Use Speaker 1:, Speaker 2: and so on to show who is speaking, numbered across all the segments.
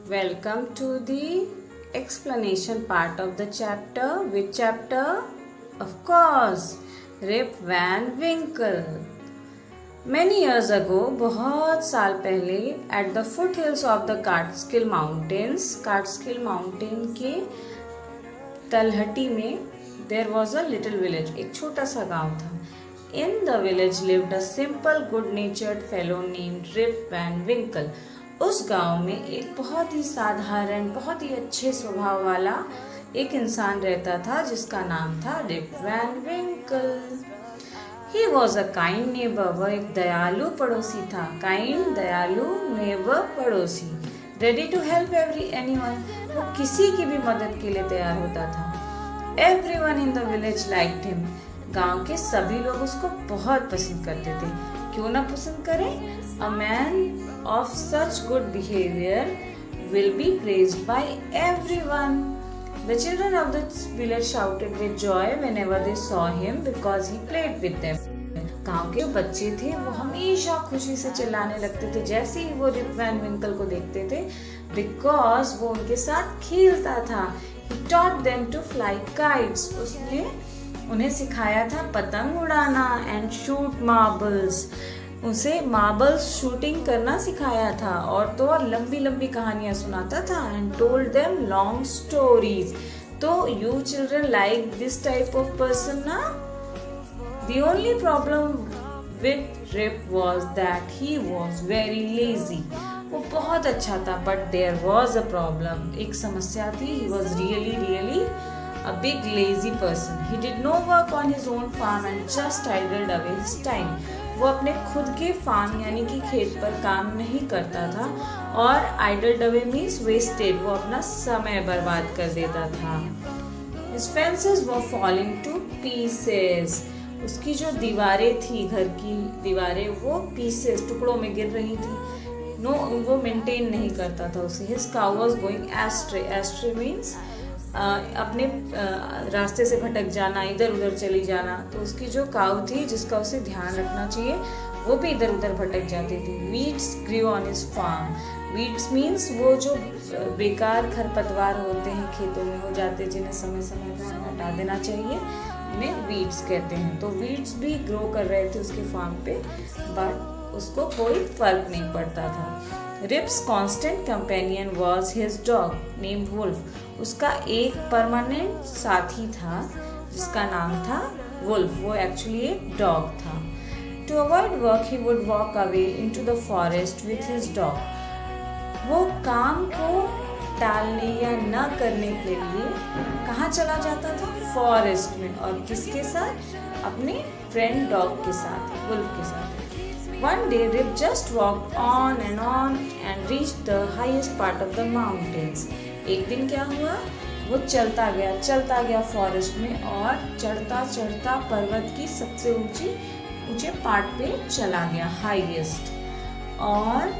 Speaker 1: Welcome to the explanation part of the chapter. Which chapter? Of course, Rip Van Winkle. Many years ago, बहुत साल पहले, at the foothills of the Catskill Mountains, Catskill Mountain के तलहटी में, there was a little village. एक छोटा सा गांव था. In the village lived a simple, good-natured fellow named Rip Van Winkle. उस गांव में एक बहुत ही साधारण, बहुत ही अच्छे स्वभाव वाला एक इंसान रहता था जिसका नाम था Rip Van Winkle. He was a kind neighbor. वह एक दयालु पड़ोसी था. Kind, दयालु, neighbor, पड़ोसी. Ready to help anyone. वो किसी की भी मदद के लिए तैयार होता था. Everyone in the village liked him. गांव के सभी लोग उसको बहुत पसंद करते थे. क्यों ना पसंद करें? A man of such good behavior will be praised by everyone. The children of the village shouted with joy whenever they saw him because he played with them. गांव के बच्चे थे, वो हमेशा खुशी से चिल्लाने लगते थे जैसे ही वो रिप वैन विंकल को देखते थे, because वो उनके साथ खेलता था. He taught them to fly kites. उसने उन्हें सिखाया था पतंग उड़ाना and shoot marbles. उसे मार्बल्स शूटिंग करना सिखाया था और तो और लंबी लंबी कहानियां सुनाता था. And told them long stories. तो you children like this type of person ना? The only problem with Rip was that he was very lazy. वो बहुत अच्छा था but there was a problem. एक समस्या थी. He was really a big lazy person. He did no work on his own farm and just idled away his time. वो अपने खुद के फार्म यानी कि खेत पर काम नहीं करता था और idled away means wasted. वो अपना समय बर्बाद कर देता था. His fences were falling to pieces. उसकी जो दीवारें थी, घर की दीवारें, वो pieces टुकड़ों में गिर रही थी. वो मेंटेन नहीं करता था उसे. His cow was going astray. Astray means अपने रास्ते से भटक जाना, इधर उधर चली जाना. तो उसकी जो काऊ थी जिसका उसे ध्यान रखना चाहिए, वो भी इधर उधर भटक जाती थी. Weeds grew on his farm. Weeds means वो जो बेकार खरपतवार होते हैं खेतों में हो जाते, जिन्हें समय समय पर हटा देना चाहिए, उन्हें वीड्स कहते हैं. तो वीड्स भी ग्रो कर रहे थे उसके फार्म पे, बट उसको कोई फर्क नहीं पड़ता था. Rip's constant companion was his dog named Wolf. उसका एक परमानेंट साथी था जिसका नाम था वुल्फ. वो एक्चुअली एक डॉग था. To avoid work he would walk away into the forest with his dog. वो काम को टालने या न करने के लिए कहाँ चला जाता था? फॉरेस्ट में. और किसके साथ? अपने फ्रेंड डॉग के साथ, वुल्फ के साथ. One day Rip just walked on and reached the highest part of the mountains. एक दिन क्या हुआ? वो चलता गया फॉरेस्ट में और चढ़ता चढ़ता पर्वत की सबसे ऊंचे पार्ट पे चला गया, हाईएस्ट. और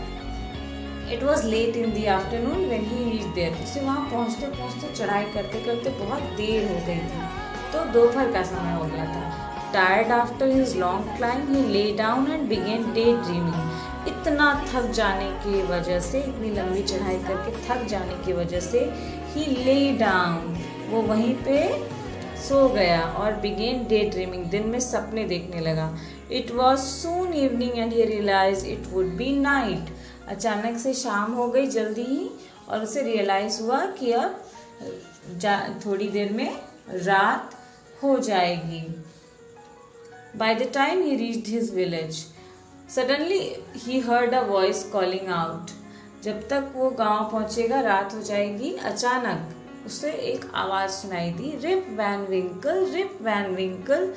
Speaker 1: it was late in the afternoon when he reached there. उसे वहाँ पहुँचते पहुँचते चढ़ाई करते करते बहुत देर हो गई थी. तो दोपहर का समय हो गया था. Tired after his long climb, he lay down and began daydreaming. इतना थक जाने की वजह से, इतनी लंबी चढ़ाई करके थक जाने की वजह से, he lay down. वो वहीं पे सो गया और began daydreaming. दिन में सपने देखने लगा. It was soon evening and he realized it would be night. अचानक से शाम हो गई जल्दी ही और उसे रियलाइज हुआ कि अब थोड़ी देर में रात हो जाएगी. By the time he reached his village, suddenly he heard a voice calling out. जब तक वो गांव पहुंचेगा रात हो जाएगी. अचानक उसे एक आवाज सुनाई दी, रिप वैन विंकल, रिप वैन विंकल.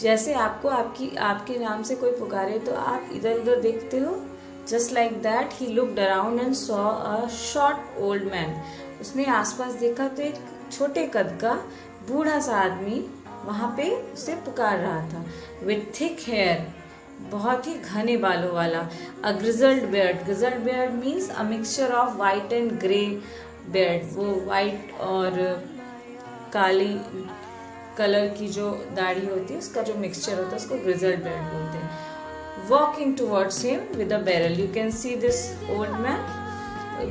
Speaker 1: जैसे आपको आपके नाम से कोई पुकारे तो आप इधर उधर देखते हो. Just like that, he looked around and saw a short old man. उसने आसपास देखा तो एक छोटे कद का बूढ़ा सा आदमी वहाँ पे उसे पुकार रहा था. With thick hair, बहुत ही घने बालों वाला. A grizzled beard. Grizzled beard means a mixture of white and grey beard. वो white और काली कलर की जो दाढ़ी होती है उसका जो मिक्सचर होता है उसको grizzled beard बोलते हैं. Walking towards him with a barrel. You can see this old man.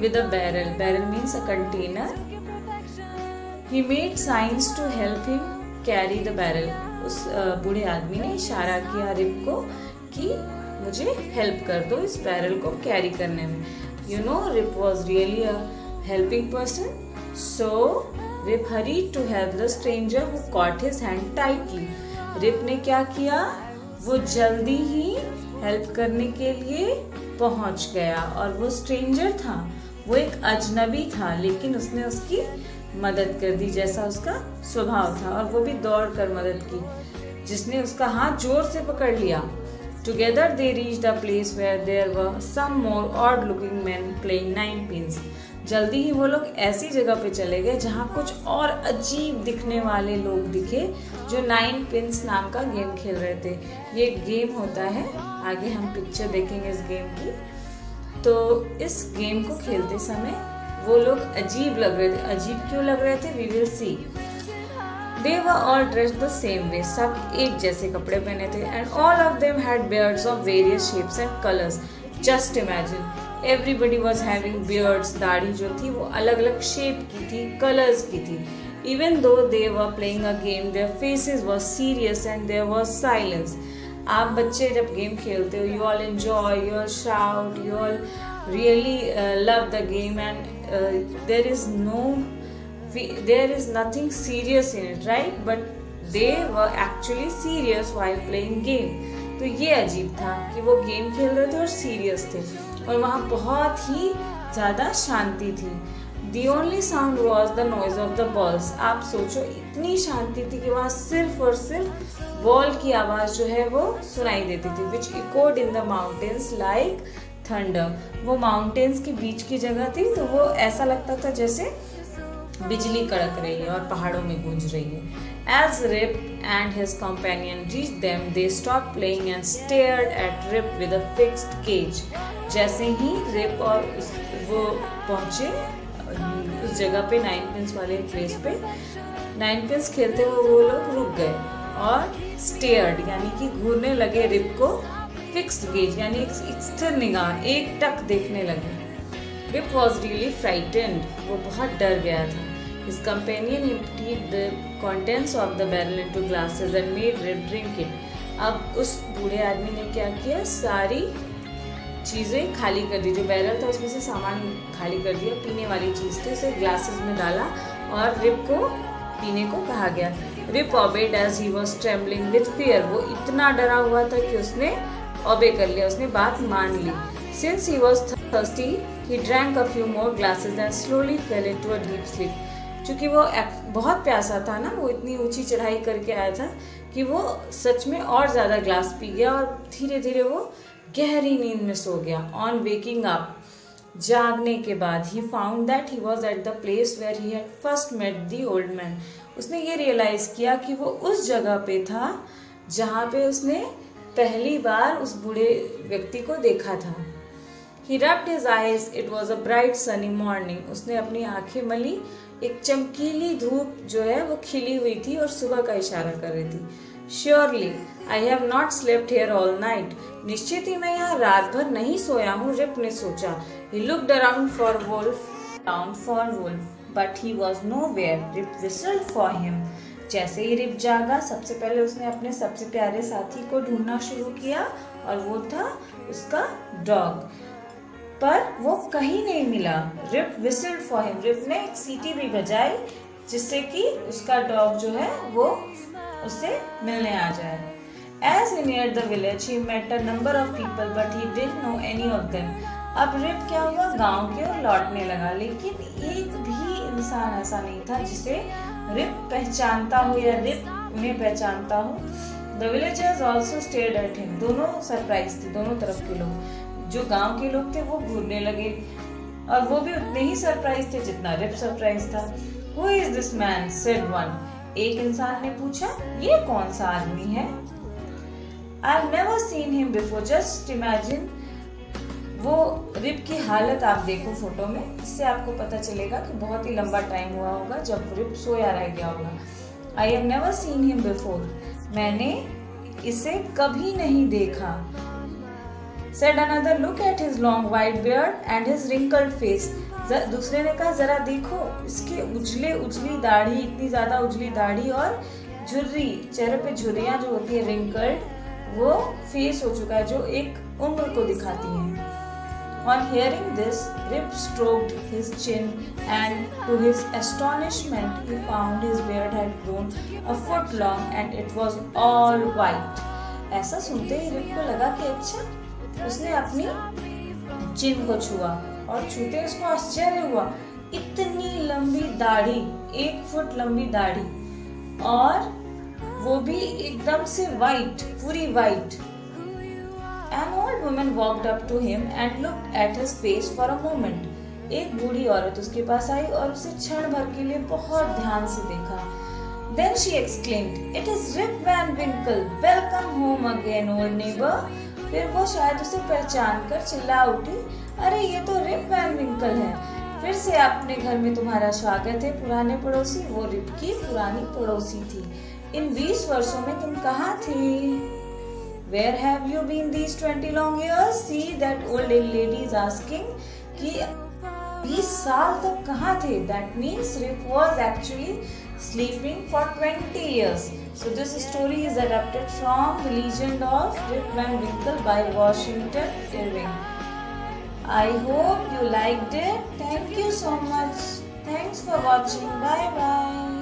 Speaker 1: with a barrel. Barrel means a container. He made signs to help him carry the barrel. उस बूढ़े आदमी ने इशारा किया रिप को कि मुझे हेल्प कर दो इस बैरल को कैरी करने में. You know, Rip was really a helping person. So Rip hurried to help the stranger who caught his hand tightly. Rip ने क्या किया, वो जल्दी ही हेल्प करने के लिए पहुंच गया. और वो स्ट्रेंजर था, वो एक अजनबी था, लेकिन उसने उसकी मदद कर दी जैसा उसका स्वभाव था. और वो भी दौड़ कर मदद की, जिसने उसका हाथ जोर से पकड़ लिया. Together they reached a place where there were some more odd-looking men playing ninepins. जल्दी ही वो लोग ऐसी जगह पे चले गए जहाँ कुछ और अजीब दिखने वाले लोग दिखे जो 9 पिंस नाम का गेम खेल रहे थे. ये एक गेम होता है, आगे हम पिक्चर देखेंगे इस गेम की. तो इस गेम को खेलते समय वो लोग अजीब लग रहे थे. अजीब क्यों लग रहे थे, we will see. They were all dressed the same way. सब एक जैसे कपड़े पहने थे. And all of them had beards of various shapes and colors. Just imagine. Everybody was having beards. दाढ़ी जो थी वो अलग अलग शेप की थी, कलर्स की थी. Even though they were playing a game, their faces were serious and there was silence. आप बच्चे जब गेम खेलते हो, you all enjoy, you all shout, you all really love the game, and there is nothing serious in it, right? But they were actually serious while playing game. तो ये अजीब था कि वो गेम खेल रहे थे और सीरियस थे, और वहाँ बहुत ही ज़्यादा शांति थी. The only sound was the noise of the balls. आप सोचो, इतनी शांति थी कि वहाँ सिर्फ और सिर्फ बॉल की आवाज़ जो है वो सुनाई देती थी. Which echoed in the mountains like thunder. वो माउंटेन्स के बीच की जगह थी, तो वो ऐसा लगता था जैसे बिजली कड़क रही है और पहाड़ों में गूंज रही है. As Rip and his companion reached them, they stopped playing and stared at Rip with a fixed gaze. जैसे ही Rip और वो पहुंचे उस जगह पे, 9 पिंस वाले प्लेस पे, 9 पिंस खेलते हुए वो लोग रुक गए और stared यानी कि घूरने लगे Rip को. Fixed gaze यानी एक स्थिर निगाह, एक टक देखने लगे. Rip was really frightened. वो बहुत डर गया था. His companion emptied the contents of the barrel into glasses and made Rip drink it. अब उस बूढ़े आदमी ने क्या किया, सारी चीज़ें खाली कर दी. जो बैरल था उसमें से सामान खाली कर दिया, पीने वाली चीज़ थी, उसे ग्लासेस में डाला और रिप को पीने को कहा गया. Rip obeyed as he was trembling with fear. वो इतना डरा हुआ था कि उसने obey कर लिया, उसने बात मान ली. Since he was thirsty, he drank a few more glasses and slowly fell into a deep sleep. क्योंकि वो बहुत प्यासा था ना, वो इतनी ऊंची चढ़ाई करके आया था कि वो सच में और ज़्यादा ग्लास पी गया और धीरे धीरे वो गहरी नींद में सो गया. ऑन वेकिंग अप, जागने के बाद, he found that he was at the place where he had first met the old man. उसने ये रियलाइज किया कि वो उस जगह पे था जहाँ पे उसने पहली बार उस बूढ़े व्यक्ति को देखा था. He rubbed his eyes. It was a bright sunny morning. उसने अपनी आंखें मली. एक चमकीली धूप जो है वो खिली हुई थी और सुबह का इशारा कर रही थी. Surely I have not slept here all night. निश्चित ही मैं यहाँ रात भर नहीं सोया हूँ, रिप ने सोचा. He looked around for Wolf, but he was nowhere. Rip whistled for him. जैसे ही रिप जागा, सबसे पहले उसने अपने सबसे प्यारे साथी को ढूंढना शुरू किया और वो था उसका डॉग. पर वो कहीं नहीं मिला. Rip whistled for him. Rip ने एक सीटी भी बजाई जिससे कि उसका डॉग जो है वो उससे मिलने आ जाए. As he neared the village, he met a number of people, but he didn't know any of them. अब रिप क्या हुआ, गांव की ओर लौटने लगा, लेकिन एक भी इंसान ऐसा नहीं था जिसे रिप पहचानता हो या रिप उन्हें पहचानता हो. The villagers also stared at him. दोनों सरप्राइज थे, दोनों तरफ के लोग. जो गांव के लोग थे वो घूरने लगे और वो भी उतने ही सरप्राइज थे जितना रिप सरप्राइज था. Who is this man? said one. एक इंसान ने पूछा, ये कौन सा आदमी है? I've never seen him before. Just imagine. वो रिप की हालत आप देखो फोटो में, इससे आपको पता चलेगा कि बहुत ही लंबा टाइम हुआ होगा जब रिप सोया रह गया होगा. I have never seen him before. मैंने इसे कभी नहीं देखा. Said another, look at his long white beard and his wrinkled face. दूसरे ने कहा जरा देखो इसके उजली दाढ़ी, इतनी ज्यादा उजली दाढ़ी और झुर्री, चेहरे पे झुर्रियां जो होती है wrinkled, वो फेस हो चुका है जो एक उम्र को दिखाती है. On hearing this, Rip stroked his chin and to his astonishment he found his beard had grown a foot long and it was all white. ऐसा सुनते ही रिप को लगा कि अच्छा, उसने अपनी चिन को छुआ और छूते उसको आश्चर्य हुआ. इतनी लंबी दाढ़ी, 1 फुट लंबी दाढ़ी और वो भी एकदम से वाइट, पूरी white. An old woman walked up to him and looked at his face for a moment. एक बूढ़ी औरत उसके पास आई और उसे क्षण भर के लिए बहुत ध्यान से देखा. Then she exclaimed, "It is Rip Van Winkle. Welcome home again, old neighbor." फिर वो शायद उसे पहचान कर चिल्ला उठी, अरे ये तो रिप वैन विंकल है. फिर से अपने घर में तुम्हारा स्वागत है पुराने पड़ोसी. वो रिप की पुरानी पड़ोसी थी. इन 20 वर्षों में तुम कहाँ थे? Where have you been these 20 long years? See that old lady is asking कि 20 साल तक कहाँ थे? That means Rip was actually sleeping for 20 years. So this story is adapted from The Legend of Rip Van Winkle by Washington Irving. I hope you liked it. Thank you so much. Thanks for watching. Bye bye.